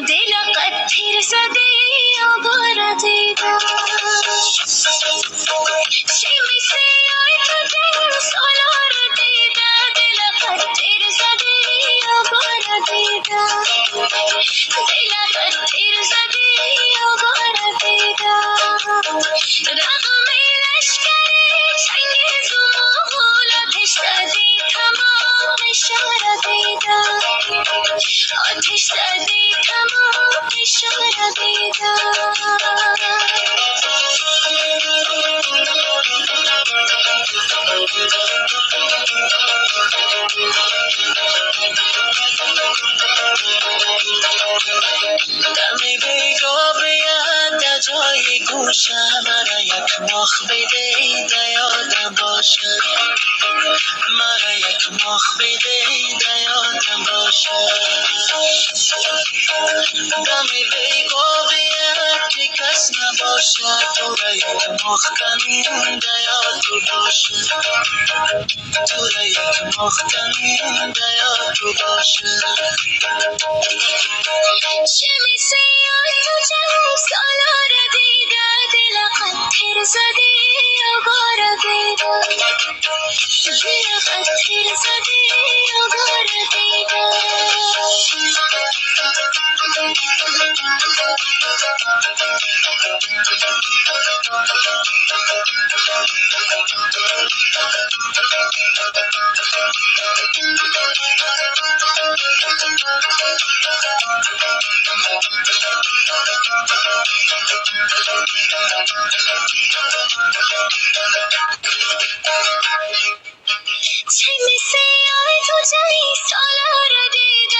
دل قطر زده آواره دیدم چی میسی ای تو دل سالار دیده دل قطر زده آواره دیدم دل قطر زده آواره دیدم رقم لشکر چنگیز و مغول آتش زدی تمام شهر دیدم آتش زدی تمام شهر دیدم دمی بیگا بیاد در جای گوشم مرا یک مخ بده ده یادم باشه مرا یک مخ بده ده یادم باشه دمی بیگا بیاد که کس نباشه تو را یک مخ کنیم ده یاد تو باشه تو را یک مخ کنیم ده یاد تو باشه چه میسی ای تو چند سالار دیده دل قطر زدی آواره دیده دل قطر زدی آواره دیده چه میسی ای تو چند سالار دیده